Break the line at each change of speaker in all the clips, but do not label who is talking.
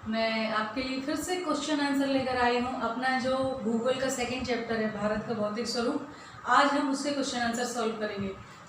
मैं आपके लिए फिर से क्वेश्चन आंसर लेकर आई हूँ। अपना जो भूगोल का सेकंड चैप्टर है भारत का भौतिक स्वरूप, आज हम उसके क्वेश्चन आंसर सॉल्व करेंगे।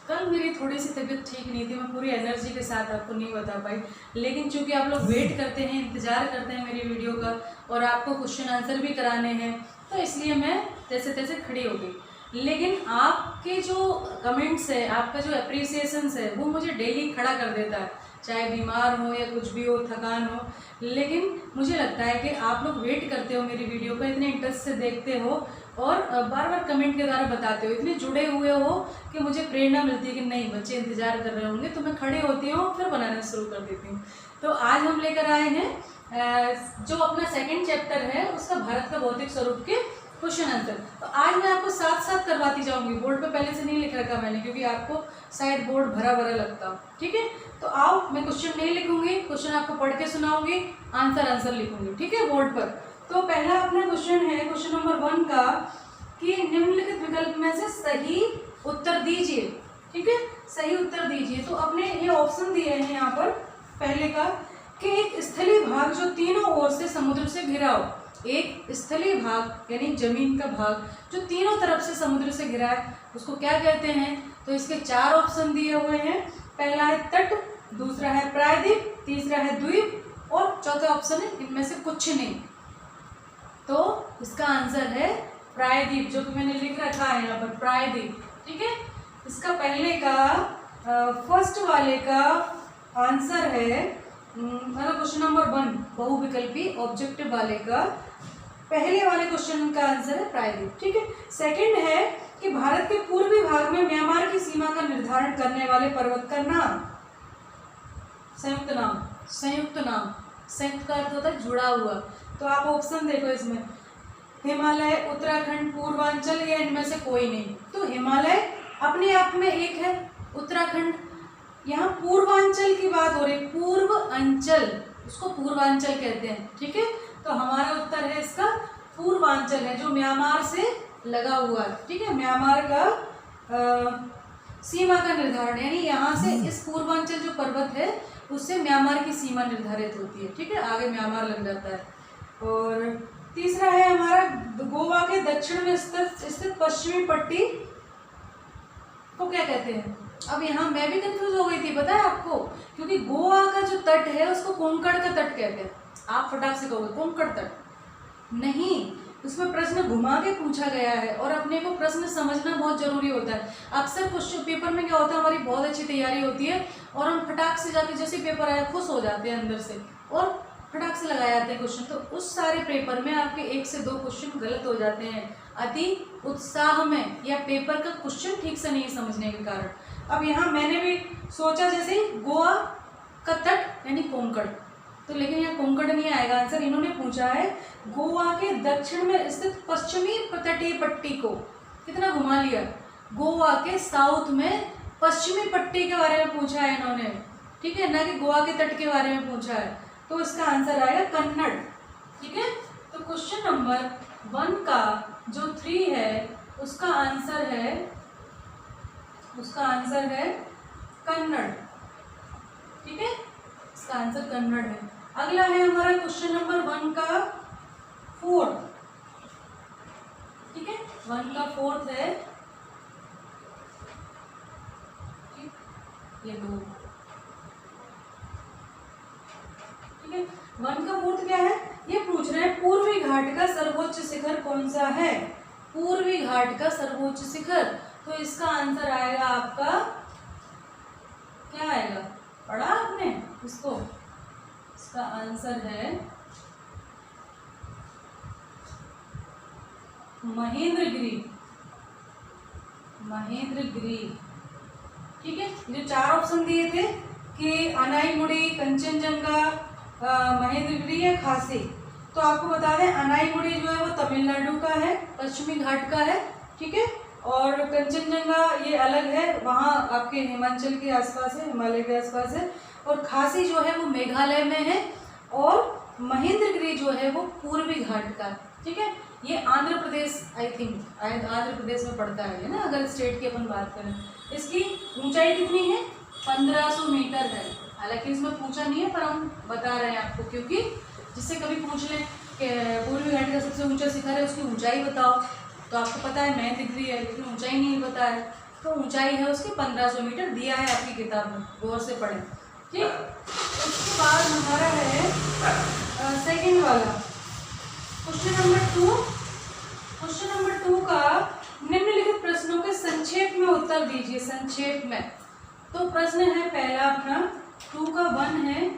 कल मेरी थोड़ी सी तबीयत ठीक नहीं थी, मैं पूरी एनर्जी के साथ आपको नहीं बता पाई, लेकिन चूंकि आप लोग वेट करते हैं, इंतजार करते हैं मेरी वीडियो का और आपको क्वेश्चन आंसर भी कराने हैं, तो इसलिए मैं जैसे तैसे खड़ी हो गई। लेकिन आपके जो कमेंट्स है, आपका जो अप्रिसिएशंस है, वो मुझे डेली खड़ा कर देता है, चाहे बीमार हो या कुछ भी हो, थकान हो। लेकिन मुझे लगता है कि आप लोग वेट करते हो मेरी वीडियो को, इतने इंटरेस्ट से देखते हो और बार बार कमेंट के द्वारा बताते हो, इतने जुड़े हुए हो कि मुझे प्रेरणा मिलती है कि नहीं बच्चे इंतजार कर रहे होंगे, तो मैं खड़ी होती हूँ फिर बनाना शुरू कर देती हूँ। तो आज हम लेकर आए हैं जो अपना सेकंड चैप्टर है उसका भारत का भौतिक स्वरूप के क्वेश्चन आंसर। तो आज मैं आपको साथ साथ करवाती जाऊंगी, बोर्ड पे पहले से नहीं लिख रखा मैंने, क्योंकि आपको शायद बोर्ड भरा भरा लगता। ठीक है, तो आओ, मैं क्वेश्चन नहीं लिखूंगी, क्वेश्चन आपको पढ़ के सुनाऊंगी, आंसर लिखूंगी, ठीक है, बोर्ड पर। तो पहला अपना क्वेश्चन है, क्वेश्चन नंबर 1 का, कि निम्नलिखित विकल्प में से सही उत्तर दीजिए। ठीक है, सही उत्तर दीजिए। तो अपने ये ऑप्शन दिए हैं यहाँ पर, पहले का कि एक स्थलीय भाग जो तीनों ओर से समुद्र से घिरा हो। एक स्थलीय भाग यानी जमीन का भाग जो तीनों तरफ से समुद्र से घिरा है, उसको क्या कहते हैं? तो इसके 4 ऑप्शन दिए हुए हैं। पहला है तट, दूसरा है प्रायद्वीप, तीसरा है द्वीप और चौथा ऑप्शन है इनमें से कुछ नहीं। तो इसका आंसर है प्रायद्वीप, जो कि मैंने लिख रखा है यहाँ पर, प्रायद्वीप। ठीक है, इसका पहले का फर्स्ट वाले का आंसर है, मतलब क्वेश्चन नंबर 1 बहुविकल्पी ऑब्जेक्टिव वाले का पहले वाले क्वेश्चन का आंसर है प्रायद्वीप। ठीक है, सेकंड है कि भारत के पूर्वी भाग में म्यांमार की सीमा का निर्धारण करने वाले पर्वत का नाम, संयुक्त नाम, संयुक्त नाम, संयुक्त का अर्थ होता है जुड़ा हुआ। तो आप ऑप्शन देखो इसमें, हिमालय, उत्तराखंड, पूर्वांचल या इनमें से कोई नहीं। तो हिमालय अपने आप में एक है, उत्तराखंड, यहाँ पूर्वांचल की बात हो रही, पूर्व अंचल, उसको पूर्वांचल कहते हैं। ठीक है, तो हमारा उत्तर है इसका पूर्वांचल है, जो म्यांमार से लगा हुआ है। ठीक है, म्यांमार का सीमा का निर्धारण, यानी यहाँ से इस पूर्वांचल जो पर्वत है उससे म्यांमार की सीमा निर्धारित होती है। ठीक है, आगे म्यांमार लग जाता है। और तीसरा है हमारा, गोवा के दक्षिण में स्थित पश्चिमी पट्टी को क्या कहते हैं? अब यहाँ मैं भी कंफ्यूज हो गई थी, पता है आपको, क्योंकि गोवा का जो तट है उसको कोंकण का तट कहते हैं। आप फटाक से कहोगे कोंकण तट, नहीं, उसमें प्रश्न घुमा के पूछा गया है और अपने को प्रश्न समझना बहुत जरूरी होता है। अक्सर क्वेश्चन पेपर में क्या होता है, हमारी बहुत अच्छी तैयारी होती है और हम फटाक से जाके जैसे पेपर आया खुश हो जाते हैं अंदर से और फटाक से लगाए जाते हैं क्वेश्चन। तो उस सारे पेपर में आपके 1 से 2 क्वेश्चन गलत हो जाते हैं, अति उत्साह में या पेपर का क्वेश्चन ठीक से नहीं समझने के कारण। अब यहाँ मैंने भी सोचा जैसे गोवा का तट यानी कोंकण, तो लेकिन यहाँ कोंकण नहीं आएगा आंसर। इन्होंने पूछा है गोवा के दक्षिण में स्थित पश्चिमी तटीय पट्टी को, कितना घुमा लिया, गोवा के साउथ में पश्चिमी पट्टी के बारे में पूछा है इन्होंने। ठीक है, ना कि गोवा के तट के बारे में पूछा है। तो इसका आंसर आएगा कन्नड़। ठीक है, तो क्वेश्चन नंबर 1 का जो 3 है उसका आंसर है कन्नड़। ठीक है, इसका आंसर कन्नड़ है। अगला है हमारा क्वेश्चन नंबर 1 का 4। ठीक है, 1 का 4 है, ये 2। ठीक है, 1 का 4 क्या है, ये पूछ रहे हैं पूर्वी घाट का सर्वोच्च शिखर कौन सा है? पूर्वी घाट का सर्वोच्च शिखर। तो इसका आंसर आएगा आपका, क्या आएगा, पढ़ा आपने इसको? इसका आंसर है महेंद्रगिरी, महेंद्रगिरी। ठीक है, जो 4 ऑप्शन दिए थे कि अनाईमुड़ी, कंचनजंगा, महेंद्रगिरी या खासी, तो आपको बता दें अनाईमुड़ी जो है वो तमिलनाडु का है, पश्चिमी घाट का है। ठीक है, और कंचनजंगा ये अलग है, वहाँ आपके हिमाचल के आसपास है, हिमालय के आसपास है। और खासी जो है वो मेघालय में है और महेंद्रगिरी जो है वो पूर्वी घाट का। ठीक है, ये आंध्र प्रदेश, आई थिंक आंध्र प्रदेश में पड़ता है ना, अगर स्टेट की अपन बात करें। इसकी ऊंचाई कितनी है? 1500 मीटर है। हालांकि इसमें पूछा नहीं है पर हम बता रहे हैं आपको, क्योंकि जिससे कभी पूछ लें कि पूर्वी घाटी का सबसे ऊंचा शिखर है, उसकी ऊंचाई बताओ, तो आपको पता है 9 डिग्री है, लेकिन ऊंचाई नहीं पता है। तो ऊंचाई है उसकी 1500 मीटर, दिया है आपकी किताब में, गौर से पढ़ें। ठीक, उसके बाद हमारा है सेकंड वाला क्वेश्चन नंबर 2। क्वेश्चन नंबर 2 का निम्नलिखित प्रश्नों के संक्षेप में उत्तर दीजिए, संक्षेप में। तो प्रश्न है पहला अपना 2 का 1 है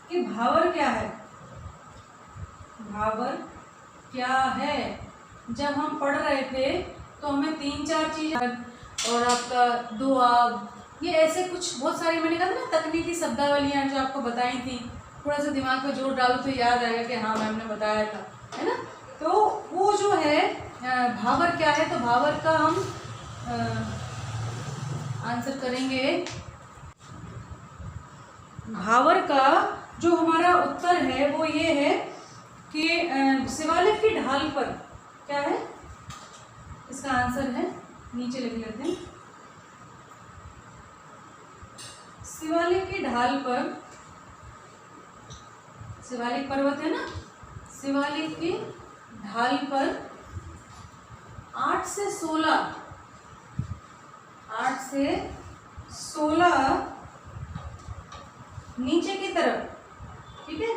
कि भावर क्या है। भावर क्या है, जब हम पढ़ रहे थे तो हमें 3-4 चीज और आपका दोआब, ये ऐसे कुछ बहुत सारी मैंने कहा ना तकनीकी शब्दावलियां जो आपको बताई थी, थोड़ा सा दिमाग पे जोर डालो तो याद आएगा कि हाँ मैम ने बताया था, है ना। तो वो जो है भावर क्या है, तो भावर का हम आंसर करेंगे। भावर का जो हमारा उत्तर है वो ये है कि शिवालिक की ढाल पर क्या है, इसका आंसर है, नीचे लिख लेते हैं। शिवालिक की ढाल पर, शिवालिक पर्वत है ना, शिवालिक की ढाल पर 8 से 16 नीचे की तरफ, ठीक है,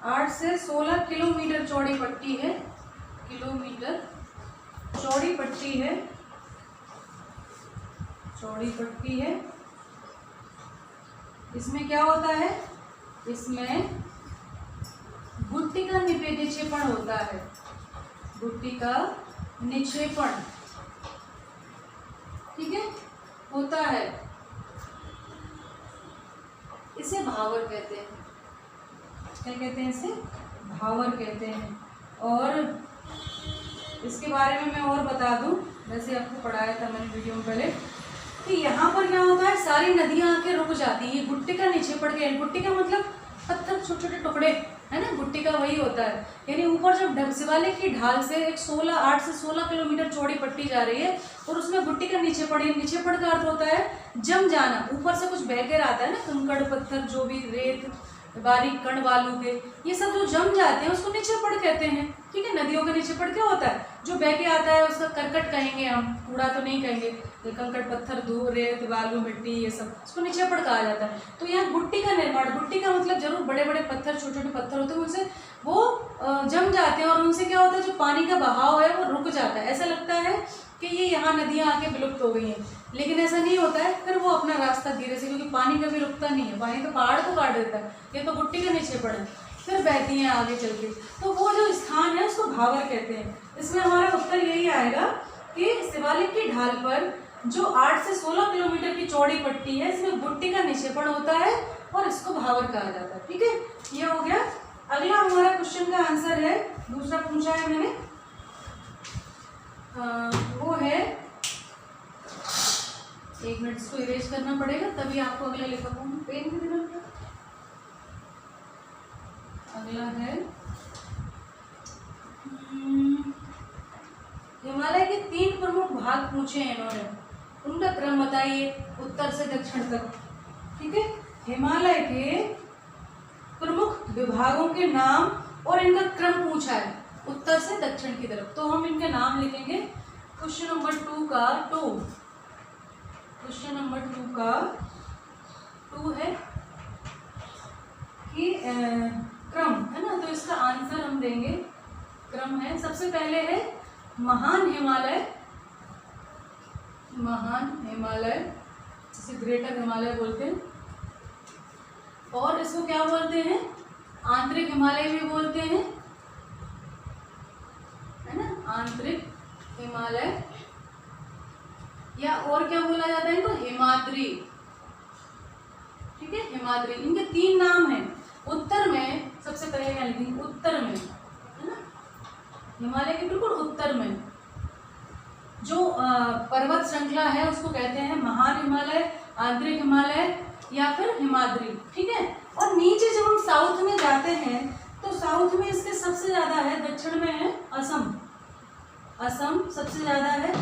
8 से 16 किलोमीटर चौड़ी पट्टी है, किलोमीटर चौड़ी पट्टी है, चौड़ी पट्टी है। इसमें क्या होता है, इसमें गुट्टी का निक्षेपण होता है, गुट्टी का निक्षेपण, ठीक है, होता है। इसे भावर कहते हैं, क्या कहते हैं, इसे भावर कहते हैं। और इसके बारे में मैं और बता दूं, वैसे आपको पढ़ाया था मैंने वीडियो में पहले, कि यहाँ पर क्या होता है, सारी नदियाँ आके रुक जाती है। ये गुट्टी का निक्षेपण के, गुट्टी का मतलब पत्थर, छोटे छोटे टुकड़े, है ना, गुट्टी का वही होता है। यानी ऊपर जब शिवालिक की ढाल से 8 से 16 किलोमीटर चौड़ी पट्टी जा रही है और उसमें गुट्टी का निक्षेपण, निक्षेपण का अर्थ होता है जम जाना, ऊपर से कुछ बहकर आता है ना, कंकड़ पत्थर, जो भी रेत, बारीक कण बालू के, ये सब जो जम जाते हैं उसको निक्षेपण कहते हैं। ठीक है, नदियों का निक्षेपण क्या होता है, जो बह के आता है उसका करकट कहेंगे हम, कूड़ा तो नहीं कहेंगे, कंकड़ पत्थर, धूल, रेत, बालू, मिट्टी, ये सब उसको निक्षेपण कहा जाता है। तो यहाँ गुट्टी का निर्माण, गुट्टी का मतलब जरूर बड़े बड़े पत्थर, छोटे छोटे पत्थर होते हैं, उनसे वो जम जाते हैं और उनसे क्या होता है, जो पानी का बहाव है वो रुक जाता है। ऐसा लगता है कि ये यहाँ नदियाँ आके विलुप्त हो गई हैं, लेकिन ऐसा नहीं होता है, फिर वो अपना रास्ता धीरे से, क्योंकि पानी कभी रुकता नहीं है, पानी तो पहाड़ को काट देता है, ये तो गुट्टी का निक्षेपण है, फिर बहती हैं आगे चल के। तो वो जो स्थान है उसको भावर कहते हैं। इसमें हमारा उत्तर यही आएगा कि शिवालिक की ढाल पर जो 8 से 16 किलोमीटर की चौड़ी पट्टी है, इसमें गुट्टी का निक्षेपण होता है और इसको भावर कहा जाता है। ठीक है, ये हो गया। अगला हमारा क्वेश्चन का आंसर है, दूसरा पूछा है मैंने, वो है, एक मिनट इसको इरेज करना पड़ेगा तभी आपको अगला लिखा पाऊंगा, पेन भी देना पड़ेगा। अगला है हिमालय के 3 प्रमुख भाग पूछे हैं इन्होंने, उनका क्रम बताइए उत्तर से दक्षिण तक। ठीक है, हिमालय के प्रमुख विभागों के नाम और इनका क्रम पूछा है उत्तर से दक्षिण की तरफ, तो हम इनके नाम लिखेंगे। क्वेश्चन नंबर 2 का 2, क्वेश्चन नंबर 2 का 2 है कि क्रम, है ना, तो इसका आंसर हम देंगे, क्रम है, सबसे पहले है महान हिमालय, महान हिमालय जिसे ग्रेटर हिमालय बोलते हैं, और इसको क्या बोलते हैं, आंतरिक हिमालय भी बोलते हैं, है ना, आंतरिक हिमालय, या और क्या बोला जाता है इनको, हिमाद्री। ठीक है, हिमाद्री, इनके 3 नाम हैं। उत्तर में सबसे पहले क्या लिखेंगे, उत्तर में, है ना, हिमालय के बिल्कुल उत्तर में जो पर्वत श्रृंखला है उसको कहते हैं महान हिमालय, आंतरिक हिमालय या फिर हिमाद्री। ठीक है, और नीचे जब हम साउथ में जाते हैं तो साउथ में इसके सबसे ज्यादा है, दक्षिण में है असम, असम सबसे ज्यादा है,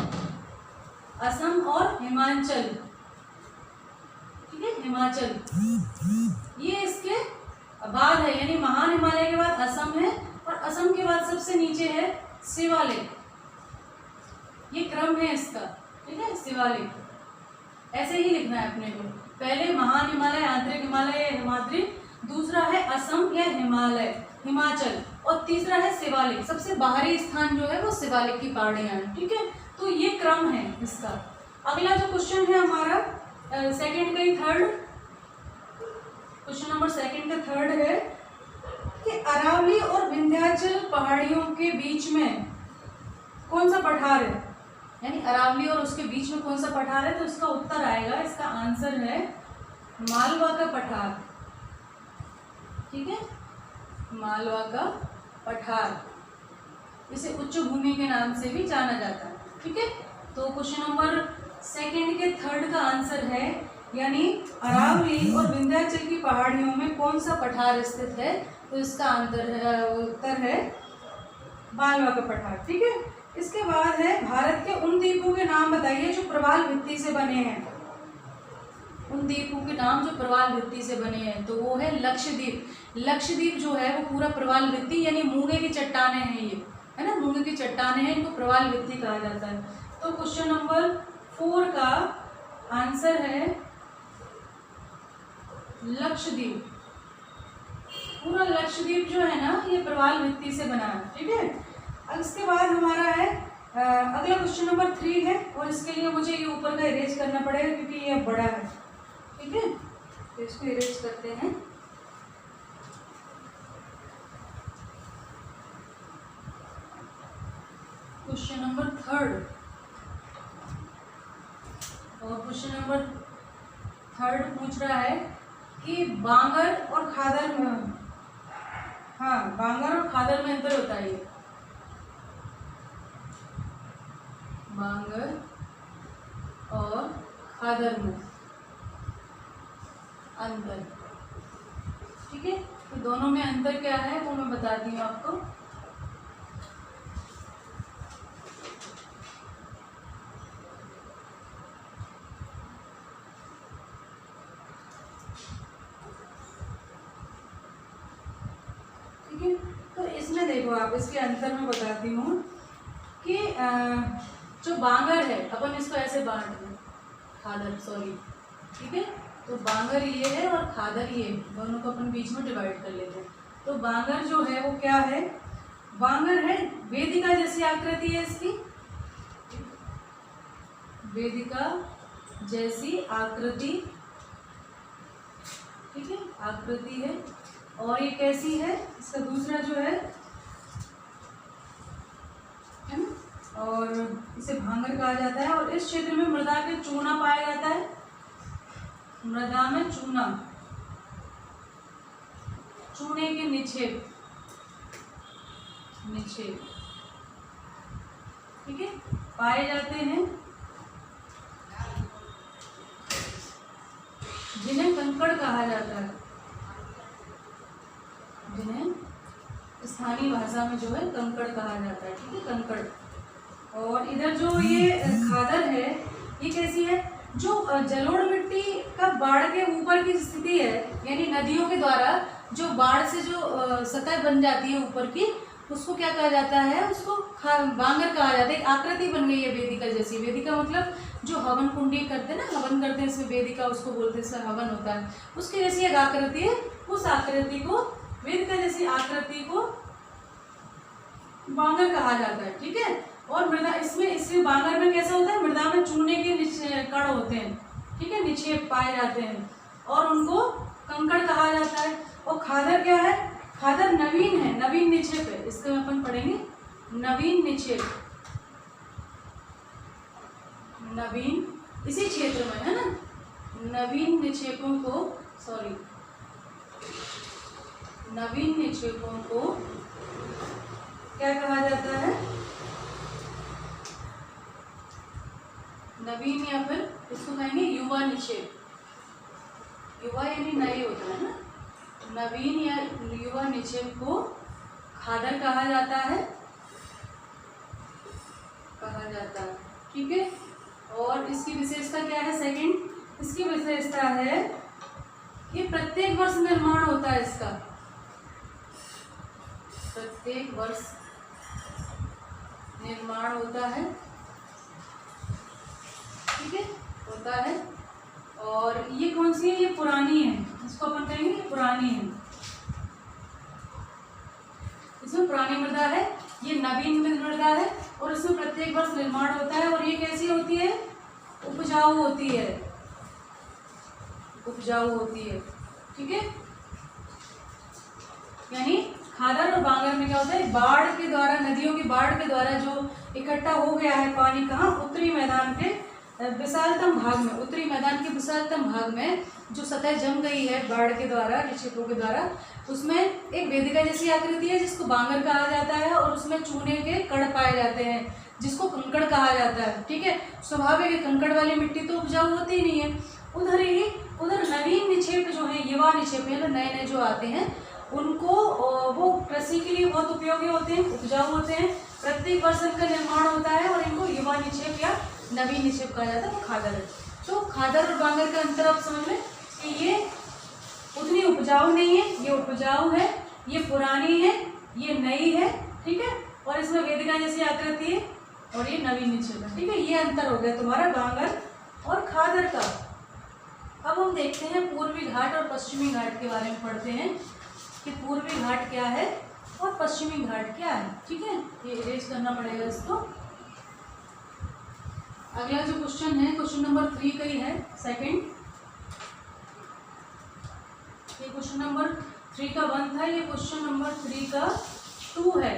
असम और हिमाचल। ठीक है, हिमाचल ये इसके बाद है, यानी महान हिमालय के बाद असम है असम के बाद सबसे नीचे है शिवालिक, ये क्रम है इसका, ठीक है। शिवालिक ऐसे ही लिखना है अपने को, पहले महान हिमालय, आंतरिक हिमालय या हिमाद्री, दूसरा है असम या हिमालय हिमाचल, और तीसरा है शिवालिक। सबसे बाहरी स्थान जो है वो शिवालिक की पहाड़ियां हैं, ठीक है। तो ये क्रम है इसका। अगला जो क्वेश्चन है हमारा सेकंड का ही थर्ड, क्वेश्चन नंबर सेकंड का थर्ड है कि अरावली और विंध्याचल पहाड़ियों के बीच में कौन सा पठार है, यानी अरावली और उसके बीच में कौन सा पठार है। तो इसका उत्तर आएगा, इसका आंसर है मालवा का पठार, ठीक है, मालवा का पठार, इसे उच्च भूमि के नाम से भी जाना जाता है, ठीक है। तो क्वेश्चन नंबर सेकंड के थर्ड का आंसर है, यानी अरावली और विंध्याचल की पहाड़ियों में कौन सा पठार स्थित है। तो इसका उत्तर है मालवा का पठार, ठीक है। इसके बाद है भारत के उन द्वीपों के नाम बताइए जो प्रवाल भित्ति से बने हैं। उन द्वीपों के नाम जो प्रवाल भित्ति से बने हैं, तो वो है लक्षद्वीप। लक्षद्वीप जो है वो पूरा प्रवाल भित्ति यानी मूंगे की चट्टानें हैं, ये है ना, मूंगे की चट्टानें हैं, इनको प्रवाल भित्ति कहा जाता है। तो क्वेश्चन नंबर 4 का आंसर है लक्षद्वीप। पूरा लक्षद्वीप जो है ना ये प्रवाल भित्ति से बना है, ठीक है। अब इसके बाद हमारा है अगला क्वेश्चन नंबर 3 है, और इसके लिए मुझे ये ऊपर का इरेज करना पड़ेगा क्योंकि ये बड़ा है, ठीक है। तो इसको इरेज करते हैं। क्वेश्चन नंबर 3 और क्वेश्चन नंबर 3 पूछ रहा है कि बांगर और खादर में, हाँ बांगर और खादर में अंतर होता है। बांगर और खादर में अंतर, ठीक है। तो दोनों में अंतर क्या है वो मैं बताती हूँ आपको। ठीक है, तो इसमें देखो आप, इसके अंतर में बताती हूँ कि जो बांगर है अपन इसको ऐसे बांट दें, खादर सॉरी, ठीक है। तो बांगर ये है और खादर ये, दोनों को अपन बीच में डिवाइड कर लेते हैं। तो बांगर जो है वो क्या है, बांगर है वेदिका जैसी आकृति है इसकी, वेदिका जैसी आकृति, ठीक है, आकृति है। और ये कैसी है, इसका दूसरा जो है ना, और इसे भांगर कहा जाता है। और इस क्षेत्र में मृदा के चूना पाया जाता है, मृदा में चूना, चूने के निक्षेप, निक्षेप, ठीक है, पाए जाते हैं, जिन्हें कंकड़ कहा जाता है, जिन्हें स्थानीय भाषा में जो है कंकड़ कहा जाता है, ठीक है, कंकड़। और इधर जो ये खादर है ये कैसी है, जो जलोढ़ मिट्टी का बाढ़ के ऊपर की स्थिति है, यानी नदियों के द्वारा जो बाढ़ से जो सतह बन जाती है ऊपर की, उसको क्या कहा जाता है, उसको बांगर कहा जाता है। आकृति बन गई है वेदिका जैसी, वेदिका मतलब जो हवन कुंडी करते हैं ना, हवन करते हैं इसमें वेदिका उसको बोलते हैं, इसमें हवन होता है, उसकी जैसी एक आकृति है। उस आकृति को, वेदिका जैसी आकृति को बांगर कहा जाता है, ठीक है। और मृदा इसमें बांगर में कैसा होता है, मृदा में चूने के कण होते हैं, ठीक है, निक्षेप पाए जाते हैं और उनको कंकड़ कहा जाता है। और खादर क्या है, खादर नवीन है, नवीन निक्षेप है, इसको अपन पढ़ेंगे नवीन निक्षेप, नवीन इसी क्षेत्र में है ना, नवीन निक्षेपों को, सॉरी, नवीन निक्षेपों को क्या कहा जाता है, नवीन, या फिर इसको कहेंगे युवा निक्षेप। युवा यानी नए होता है ना, नवीन या युवा निक्षेप को खादर कहा जाता है, कहा जाता है, ठीक है। और इसकी विशेषता क्या है, सेकंड, इसकी विशेषता है कि प्रत्येक वर्ष निर्माण होता है इसका, प्रत्येक वर्ष निर्माण होता है, ठीक है, होता है। और ये कौन सी है? ये पुरानी है, इसको अपन कहेंगे ये पुरानी है, इसमें पुरानी मृदा है। ये नवीन मृदा है और इसमें प्रत्येक वर्ष निर्माण होता है। और ये कैसी होती है? उपजाऊ होती है, उपजाऊ होती है, ठीक है। यानी खादर और बांगर में क्या होता है? बाढ़ के द्वारा, नदियों की बाढ़ के द्वारा जो इकट्ठा हो गया है पानी, कहाँ? उत्तरी मैदान के विशालतम भाग में, उत्तरी मैदान के विशालतम भाग में जो सतह जम गई है बाढ़ के द्वारा, निक्षेपों के द्वारा, उसमें एक वेदिका जैसी आकृति है जिसको बांगर कहा जाता है। और उसमें चूने के कण पाए जाते हैं जिसको कंकड़ कहा जाता है, ठीक है। स्वाभाविक है, कंकड़ वाली मिट्टी तो उपजाऊ होती ही नहीं है। उधर नवीन निक्षेप जो है, युवा निक्षेप है, नए नए जो आते हैं, उनको वो कृषि के लिए बहुत उपयोगी होते हैं, उपजाऊ होते हैं। प्रत्येक वर्ष इनका निर्माण होता है और इनको युवा निक्षेप या नवीन निक्षेप कहा जाता है, वो खादर है। तो खादर और बांगर का अंतर आप समझ लें कि ये उतनी उपजाऊ नहीं है, ये उपजाऊ है, ये पुरानी है, ये नई है, ठीक है। और इसमें वेदिका जैसी आकृति है और ये नवीन निक्षेप है, ठीक है। ये अंतर हो गया तुम्हारा बांगर और खादर का। अब हम देखते हैं पूर्वी घाट और पश्चिमी घाट के बारे में पढ़ते हैं कि पूर्वी घाट क्या है और पश्चिमी घाट क्या है, ठीक है। ये इरेज करना पड़ेगा इसको। अगला जो क्वेश्चन है, क्वेश्चन नंबर 3 का ही है, सेकंड। ये क्वेश्चन नंबर 3 का 1 था, ये क्वेश्चन नंबर 3 का 2 है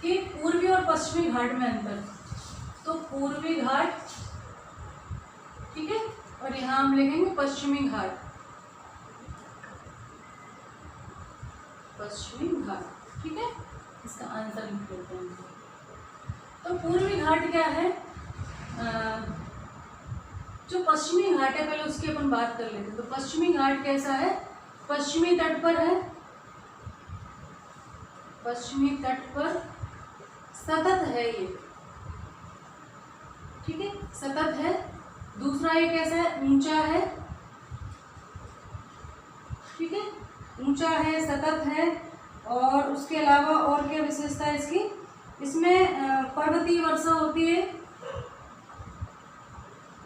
कि पूर्वी और पश्चिमी घाट में अंतर। तो पूर्वी घाट, ठीक है, और यहाँ हम लिखेंगे पश्चिमी घाट, पश्चिमी घाट, ठीक है। इसका आंसर लिख लेते हैं। तो पूर्वी घाट क्या है? जो पश्चिमी घाट है, पहले उसकी अपन बात कर लेते हैं। तो पश्चिमी घाट कैसा है? पश्चिमी तट पर है, पश्चिमी तट पर सतत है ये, ठीक है, सतत है। दूसरा ये कैसा है? ऊंचा है, ठीक है, ऊंचा है, सतत है। और उसके अलावा और क्या विशेषता है इसकी? इसमें पर्वतीय वर्षा होती है,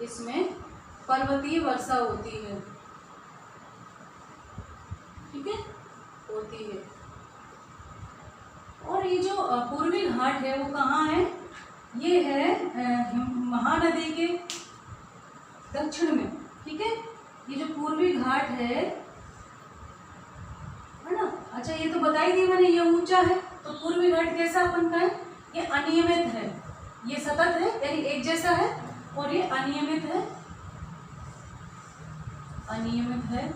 इसमें पर्वतीय वर्षा होती है, ठीक है, होती है। और ये जो पूर्वी घाट है वो कहाँ है? ये है महानदी के दक्षिण में, ठीक है। ये जो पूर्वी घाट है ना, अच्छा ये तो बता ही दी मैंने, ये ऊंचा है। तो पूर्वी घाट कैसा अपन का है? ये अनियमित है, ये सतत है यानी एक जैसा है, और ये अनियमित है, अनियमित है,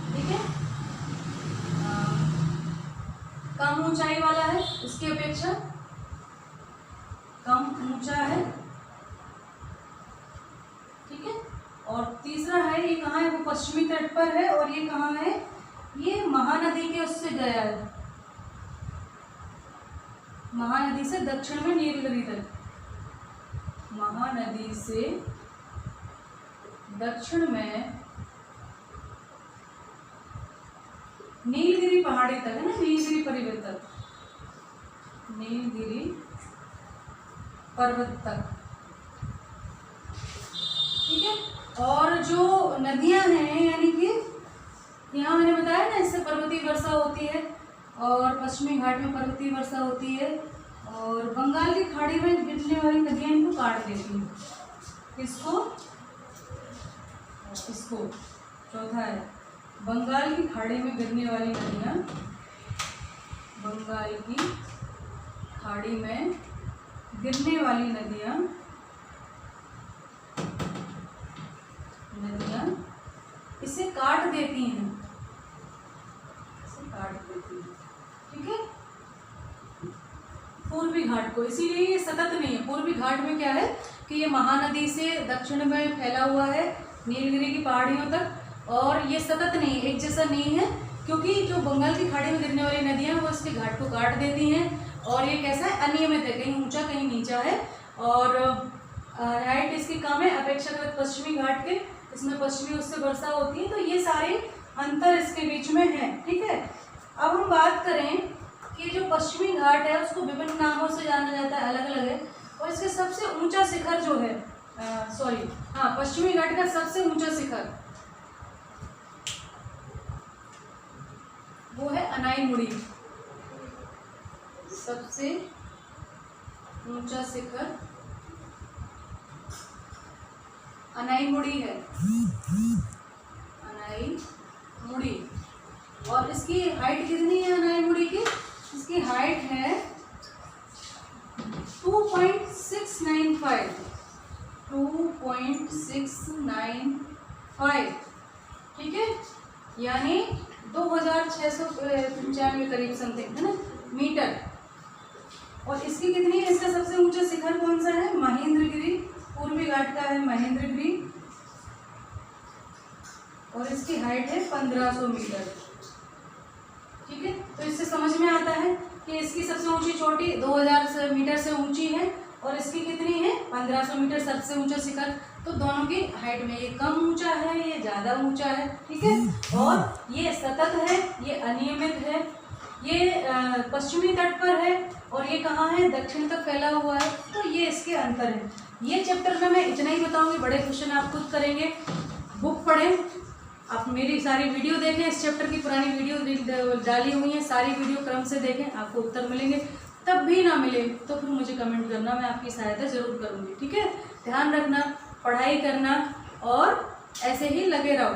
ठीक है। कम ऊंचाई वाला है, इसकी अपेक्षा कम ऊंचा है, ठीक है। और तीसरा है, ये कहाँ है? वो पश्चिमी तट पर है। और ये कहाँ है? ये महानदी के उससे गया है, महानदी से दक्षिण में नीलगिरी तक, महानदी से दक्षिण में नीलगिरी पहाड़ी तक है ना, नीलगिरी पर्वत तक, नीलगिरी पर्वत तक, ठीक है। और जो नदियां हैं, यानी कि यहाँ मैंने बताया ना, इससे पर्वतीय वर्षा होती है और पश्चिमी घाट में पर्वतीय वर्षा होती है। और बंगाल की खाड़ी में गिरने वाली नदियाँ इनको काट देती हैं, इसको, इसको। चौथा है, बंगाल की खाड़ी में गिरने वाली नदियाँ, बंगाल की खाड़ी में गिरने वाली नदियाँ, नदियाँ इसे काट देती हैं, इसे काट देती हैं, ठीक है, पूर्वी घाट को। इसीलिए ये सतत नहीं है। पूर्वी घाट में क्या है कि ये महानदी से दक्षिण में फैला हुआ है नीलगिरी की पहाड़ियों तक, और ये सतत नहीं है, एक जैसा नहीं है, क्योंकि जो बंगाल की खाड़ी में गिरने वाली नदियाँ वो इसके घाट को काट देती हैं। और ये कैसा है? अनियमित है, कहीं ऊंचा कहीं नीचा है। और हाइट इसकी कम है अपेक्षाकृत पश्चिमी घाट के, इसमें पश्चिमी उससे वर्षा होती है। तो ये सारे अंतर इसके बीच में है, ठीक है। अब हम बात करें पश्चिमी घाट है उसको विभिन्न नामों से जाना जाता है, अलग अलग है। और इसके सबसे ऊंचा शिखर जो है, पश्चिमी घाट का सबसे ऊंचा शिखर वो है अनाईमुड़ी। सबसे ऊंचा शिखर अनाईमुड़ी है, अनाईमुड़ी। और इसकी हाइट कितनी है अनाईमुड़ी की? इसकी हाइट है 2.695, 2.695, ठीक है, यानी 2695 करीब समथिंग है ना मीटर। और इसकी कितनी है? इसका सबसे ऊंचा शिखर कौन सा है? महेंद्रगिरी, पूर्वी घाट का है महेंद्रगिरी, और इसकी हाइट है 1500 मीटर, ठीक है। तो इससे समझ में आता है कि इसकी सबसे ऊंची चोटी 2000 मीटर से ऊंची है और इसकी कितनी है? 1500 मीटर सबसे ऊंचा शिखर। तो दोनों की हाइट में ये कम ऊंचा है, ये ज़्यादा ऊंचा है, ठीक है। और ये सतत है, ये अनियमित है, ये पश्चिमी तट पर है और ये कहाँ है? दक्षिण तक फैला हुआ है। तो ये इसके अंतर है। ये चैप्टर में मैं इतना ही बताऊंगी, बड़े क्वेश्चन आप खुद करेंगे। बुक पढ़ें, आप मेरी सारी वीडियो देखें, इस चैप्टर की पुरानी वीडियो डाली हुई है, सारी वीडियो क्रम से देखें, आपको उत्तर मिलेंगे। तब भी ना मिले तो फिर मुझे कमेंट करना, मैं आपकी सहायता जरूर करूँगी, ठीक है। ध्यान रखना, पढ़ाई करना और ऐसे ही लगे रहो।